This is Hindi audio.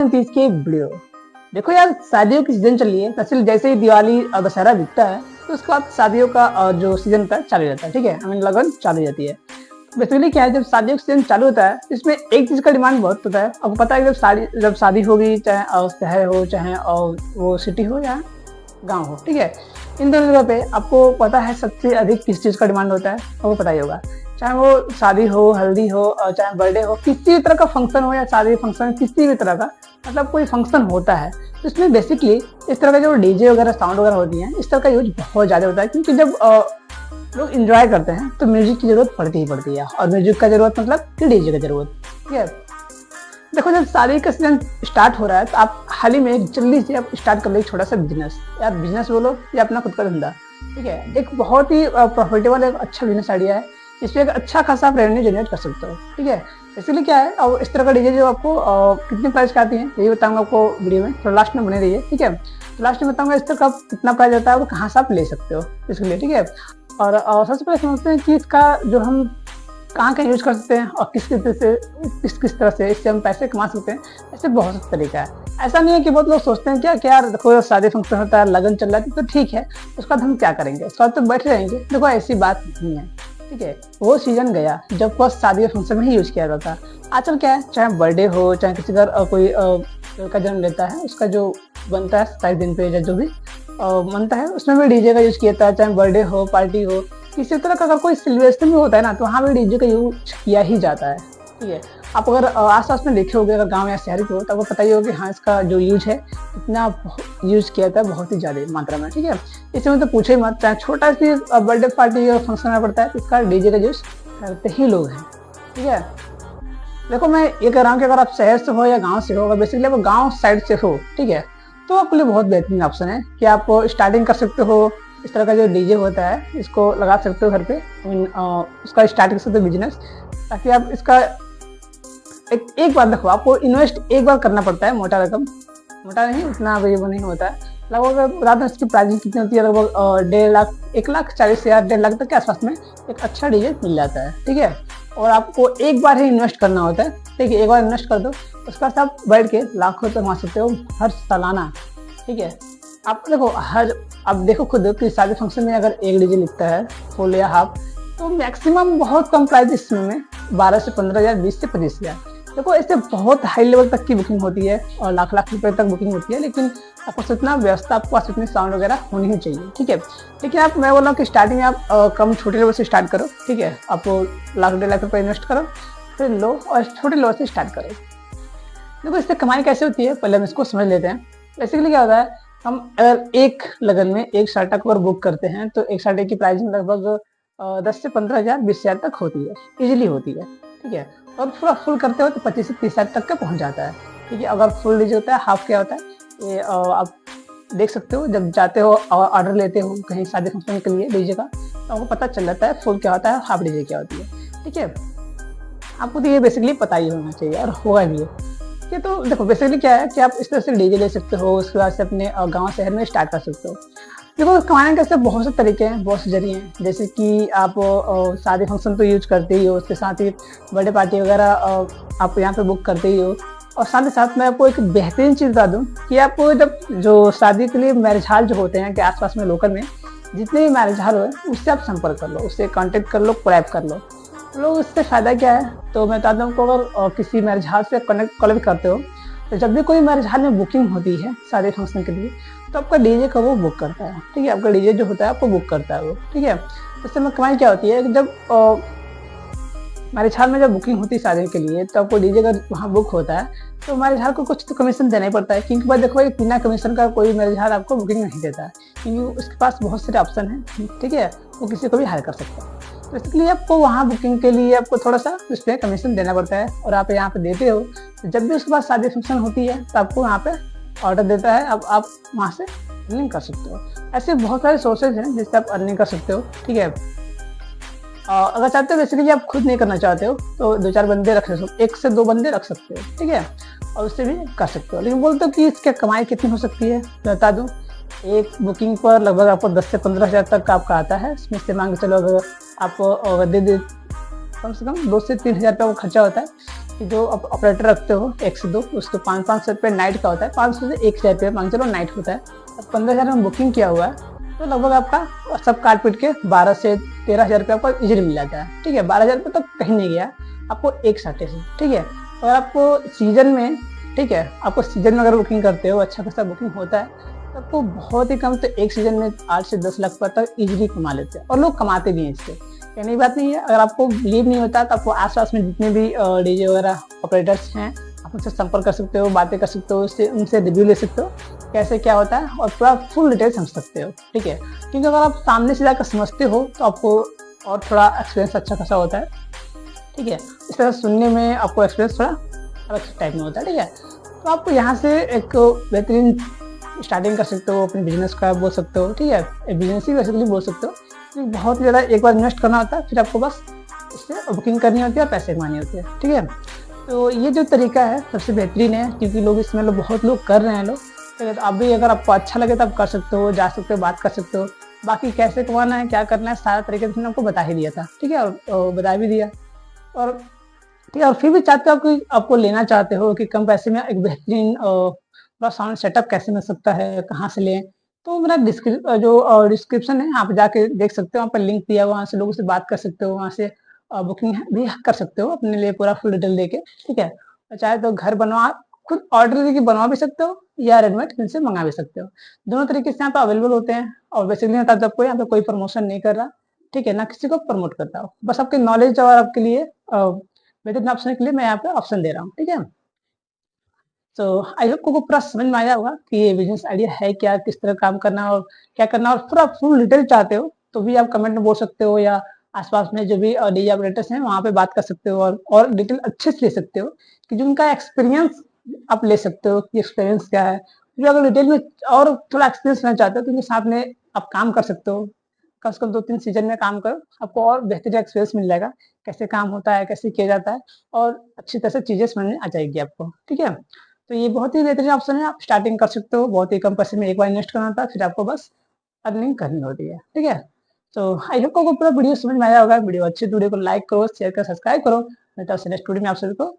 तीज की वीडियो देखो यार। शादियों की सीजन चल रही है। दरअसल जैसे ही दिवाली और दशहरा बीतता है तो उसके बाद शादियों का जो सीजन होता है चालू रहता है। ठीक है, लगन चालू हो जाती है। बेसिकली क्या है, जब शादियों का सीजन चालू होता है इसमें एक चीज का डिमांड बहुत होता है। आपको पता है जब शादी होगी, चाहे शहर हो चाहे वो सिटी हो या गाँव हो, ठीक है, इन दोनों जगह पे आपको पता है सबसे अधिक किस चीज का डिमांड होता है, आपको पता ही होगा। चाहे वो शादी हो, हल्दी हो, और चाहे बर्थडे हो, किसी भी तरह का फंक्शन हो या शादी फंक्शन, किसी भी तरह का मतलब कोई फंक्शन होता है तो इसमें बेसिकली इस तरह का जो डीजे वगैरह साउंड वगैरह होती है इस तरह का यूज बहुत ज़्यादा होता है। क्योंकि जब लोग इंजॉय करते हैं तो म्यूजिक की जरूरत पड़ती ही पड़ती है। और म्यूजिक का जरूरत मतलब कि डीजे की जरूरत। ठीक है, देखो जब शादी का सीजन स्टार्ट हो रहा है तो आप हाल ही में जल्दी से आप स्टार्ट कर लो एक छोटा सा बिजनेस, या बिजनेस बोलो या अपना खुद का धंधा। ठीक है, एक बहुत ही प्रॉफिटेबल एक अच्छा बिजनेस आइडिया है। इसमें एक अच्छा खासा आप रेवेन्यू जनरेट कर सकते हो। ठीक है, इसलिए क्या है, और इस तरह का डीजे जो आपको कितने प्राइस का आती है यही बताऊंगा आपको वीडियो में, तो लास्ट में बने रहिए। ठीक है, तो लास्ट में बताऊंगा इस तरह का कितना प्राइस आता है और कहाँ से आप ले सकते हो इसके लिए। ठीक है, और सबसे पहले समझते हैं कि इसका जो हम कहाँ का यूज कर सकते हैं और किस तरह से इससे हम पैसे कमा सकते हैं। ऐसे बहुत सारे तरीका है। ऐसा नहीं है कि बहुत लोग सोचते हैं क्या यार देखो शादी फंक्शन होता है, लगन चल रहा है तो ठीक है, उसके बाद हम क्या करेंगे, उसके बाद तो बैठे रहेंगे। देखो ऐसी बात नहीं है। ठीक है, वो सीजन गया जब बस शादी फंक्शन में ही यूज किया जाता है। आजकल क्या है, चाहे बर्थडे हो चाहे किसी घर कोई लड़का जन्म लेता है, उसका जो बनता है 27 दिन पे या जो भी बनता है उसमें भी डीजे का यूज किया जाता है। चाहे बर्थडे हो, पार्टी हो, किसी तरह का अगर कोई सेलिब्रेशन भी होता है ना तो वहाँ भी डीजे का यूज किया ही जाता है। ठीक है, आप अगर आस पास में देखे होंगे, अगर गांव या शहर के हो तो आपको पता ही होगा कि हाँ इसका जो यूज है इतना यूज किया जाता है बहुत ही ज़्यादा मात्रा में। ठीक है, इसमें तो पूछे ही मत, चाहे छोटा सी बर्थडे पार्टी या फंक्शन में पड़ता है इसका डीजे का यूज करते ही लोग हैं। ठीक है, देखो मैं ये कह रहा हूँ कि अगर आप शहर से हो या गाँव से हो, अगर बेसिकली आप गाँव साइड से हो, ठीक है, तो आपके लिए बहुत बेहतरीन ऑप्शन है कि आप स्टार्टिंग कर सकते हो। इस तरह का जो डीजे होता है इसको लगा सकते हो घर पे, उसका स्टार्ट कर सकते हो बिजनेस, ताकि आप इसका एक बार देखो आपको इन्वेस्ट एक बार करना पड़ता है, मोटा रकम, मोटा नहीं, उतना वो नहीं होता है। लगभग बता दें इसकी प्राइसिंग कितनी होती है, लगभग 1.5 लाख, 1,40,000, 1.5 लाख तक के आसपास में एक अच्छा डीजे मिल जाता है। ठीक है, और आपको एक बार ही इन्वेस्ट करना होता है। ठीक है, एक बार इन्वेस्ट कर दो उसके बाद आप बैठ के लाखों तक कमा सकते हो हर सालाना। ठीक है, आप देखो खुद कि शादी फंक्शन में अगर एक डीजे लिखता है फुल या हाफ, तो मैक्सिमम बहुत कम प्राइस इसमें 12 से 15,000, 20 से 25,000। देखो इससे बहुत हाई लेवल तक की बुकिंग होती है और लाख लाख रुपए तक बुकिंग होती है। लेकिन आपको इतना व्यवस्था, आपके पास इतनी साउंड वगैरह होनी ही चाहिए। ठीक है, लेकिन मैं बोल रहा हूँ कि स्टार्टिंग में आप कम छोटे लेवल से स्टार्ट करो। ठीक है, आप लाख 1.5 लाख रुपये इन्वेस्ट करो, फिर लो और छोटे लेवल से स्टार्ट करो। देखो इससे कमाई कैसे होती है पहले हम इसको समझ लेते हैं। बेसिकली क्या होता है, हम अगर एक लगन में एक शार्टा को अगर बुक करते हैं तो एक शार्टे की प्राइसिंग लगभग 10 से 15,000, 20,000 तक होती है, इजीली होती है। ठीक है, और पूरा फुल करते हो तो 25 से 30,000 तक का पहुंच जाता है। ठीक है, अगर फुल डीजे होता है, हाफ क्या होता है ये आप देख सकते हो। जब जाते हो और ऑर्डर लेते हो कहीं शादी फंक्शन के लिए डीजे का, तो आपको पता चल जाता है फुल क्या होता है, हाफ डीजे क्या होती है। ठीक है, आपको तो ये बेसिकली पता ही होना चाहिए और होगा भी। ये तो देखो बेसिकली क्या है कि आप इस तरह से डीजे ले सकते हो, उसके बाद से अपने गांव शहर में स्टार्ट कर सकते हो। देखो कमाने के ऐसे बहुत से तरीके हैं, बहुत से जरिए हैं। जैसे कि आप शादी फंक्शन तो यूज करते ही हो, उसके साथ ही बर्थडे पार्टी वगैरह आप यहाँ पे बुक करते ही हो। और साथ ही साथ मैं आपको एक बेहतरीन चीज़ बता दूँ कि आप जब जो शादी के लिए मैरिज हॉल जो होते हैं कि आसपास में लोकल में जितने भी मैरिज हॉल हो उससे आप संपर्क कर लो, उससे कॉन्टेक्ट कर लो, कोलैब कर लो। लोग इससे फ़ायदा क्या है, तो मैं बताता हूँ अगर किसी मैरिज हॉल से कोलैब करते हो तो जब भी कोई मैरिज हॉल में बुकिंग होती है शादी फंक्शन के लिए तो आपका डीजे का वो बुक करता है। ठीक है, आपका डीजे जो होता है आपको बुक करता है वो। ठीक है, इससे में कमाई क्या होती है, जब मैरिज हॉल में जब बुकिंग होती है शादी के लिए तो आपको डीजे का वहाँ बुक होता है तो मैरिज हॉल को कुछ तो कमीशन देना ही पड़ता है। क्योंकि भाई देखो भाई बिना कमीशन का कोई मैरिज हॉल आपको बुकिंग नहीं देता है, क्योंकि उसके पास बहुत सारे ऑप्शन हैं। ठीक है, वो किसी को भी हायर कर सकता है। तो इसलिए आपको वहाँ बुकिंग के लिए आपको थोड़ा सा उस पर कमीशन देना पड़ता है और आप यहाँ पे देते हो। तो जब भी उसके बाद शादी फंक्शन होती है तो आपको यहाँ पे ऑर्डर देता है, अब आप वहाँ से अर्निंग कर सकते हो। ऐसे बहुत सारे सोर्सेज हैं जिससे आप अर्निंग कर सकते हो। ठीक है, अगर चाहते हो बेसिकली आप खुद नहीं करना चाहते हो तो 2-4 बंदे रख सकते हो, 1 से 2 बंदे रख सकते हो। ठीक है, और उससे भी कर सकते हो। लेकिन बोलते हो कि इसके कमाई कितनी हो सकती है, मैं बता दूँ। एक बुकिंग पर लगभग आपको 10 से 15,000 तक आपका आता है। इसमें से मांग के चलो अगर आप दे कम से कम 2 से 3 हज़ार रुपये खर्चा होता है। कि जो ऑपरेटर रखते हो 1 से 2, उसको 500 रुपये नाइट का होता है, 500 से 1,000 रुपये मान चलो नाइट होता है। अब 15,000 में बुकिंग किया हुआ है तो लगभग आपका सब काट पीट के 12 से 13,000 रुपये आपको इजीली मिल जाता है। ठीक है, 12,000 रुपये तो कहीं नहीं गया आपको एक साटे से। ठीक है, अगर आपको सीजन में, ठीक है, आपको सीजन में अगर बुकिंग करते हो, अच्छा खासा बुकिंग होता है, तो आपको बहुत ही कम तो एक सीजन में 8 से 10 लाख रुपये तक इजीली कमा लेते हैं, और लोग कमाते भी हैं इससे, कहने की बात नहीं है। अगर आपको बिलीव नहीं होता तो आपको आसपास में जितने भी डीजे वगैरह ऑपरेटर्स हैं, आप उनसे संपर्क कर सकते हो, बातें कर सकते हो, उससे उनसे रिव्यू ले सकते हो कैसे क्या होता है, और पूरा फुल डिटेल समझ सकते हो। ठीक है, क्योंकि अगर आप सामने से जाकर समझते हो तो आपको और थोड़ा एक्सपीरियंस अच्छा खासा होता है। ठीक है, इस तरह सुनने में आपको एक्सपीरियंस थोड़ा अलग टाइप में होता है। ठीक है, तो आपको यहाँ से एक बेहतरीन स्टार्टिंग कर सकते हो, अपने बिजनेस का बोल सकते हो। ठीक है, बिजनेस ही बेसिकली बोल सकते हो, क्योंकि बहुत ही ज़्यादा एक बार इन्वेस्ट करना होता है, फिर आपको बस इससे बुकिंग करनी होती है और पैसे कमाने होते हैं। ठीक है, तो ये जो तरीका है सबसे बेहतरीन है, क्योंकि लोग इसमें बहुत लोग कर रहे हैं लोग। ठीक है, तो आप भी अगर आपको अच्छा लगे तो आप कर सकते हो, जा सकते हो, बात कर सकते हो। बाकी कैसे कमाना है, क्या करना है, सारा तरीके से मैंने आपको बता ही दिया था। ठीक है, और बता भी दिया। और ठीक है, और फिर भी चाहते हो कि आपको लेना चाहते हो कि कम पैसे में एक बेहतरीन साउंड सेटअप कैसे मिल सकता है, कहाँ से लें, तो मेरा डिस्क्रिप्शन है, आप जाके देख सकते हो, वहाँ पर लिंक दिया हुआ, वहाँ से लोगों से बात कर सकते हो, वहाँ से बुकिंग भी कर सकते हो अपने लिए पूरा फुल डिटेल देके। ठीक है, और चाहे तो घर बनवा, खुद ऑर्डर देके बनवा भी सकते हो, या रेडीमेड इनसे मंगा भी सकते हो। दोनों तरीके से यहाँ पे अवेलेबल होते हैं। और बेसिकली आपको यहाँ पे कोई प्रमोशन नहीं कर रहा, ठीक है, ना किसी को प्रमोट करता हो, बस आपके नॉलेज और आपके लिए बेहतरीन ऑप्शन के लिए मैं यहाँ पे ऑप्शन दे रहा हूँ। ठीक है, तो आई होप को पूरा समझ में आया होगा कि ये बिजनेस आइडिया है क्या, किस तरह काम करना है और क्या करना है। और पूरा फुल डिटेल चाहते हो तो भी आप कमेंट में बोल सकते हो, या आसपास में जो भी डीजे ऑपरेटर्स हैं वहाँ पे बात कर सकते हो, और डिटेल अच्छे से ले सकते हो, कि जो उनका एक्सपीरियंस आप ले सकते हो कि एक्सपीरियंस क्या है। फिर अगर डिटेल में और थोड़ा एक्सपीरियंस लेना चाहते हो तो उनके साथ में आप काम कर सकते हो, कम से कम 2-3 सीजन में काम करो, आपको और बेहतरीन एक्सपीरियंस मिल जाएगा, कैसे काम होता है, कैसे किया जाता है, और अच्छी तरह से चीज़ें समझ में आ जाएगी आपको। ठीक है, तो ये बहुत ही बेहतरीन ऑप्शन है, आप स्टार्टिंग कर सकते हो, बहुत ही कम पैसे में एक बार इन्वेस्ट करना होता है, फिर आपको बस अर्निंग करनी होती है। ठीक है, तो आई होप आपको पूरा वीडियो समझ में आया होगा। वीडियो अच्छी तो वीडियो को लाइक करो, शेयर करो, सब्सक्राइब करो। मैं तो नेक्स्ट वीडियो में आप सभी को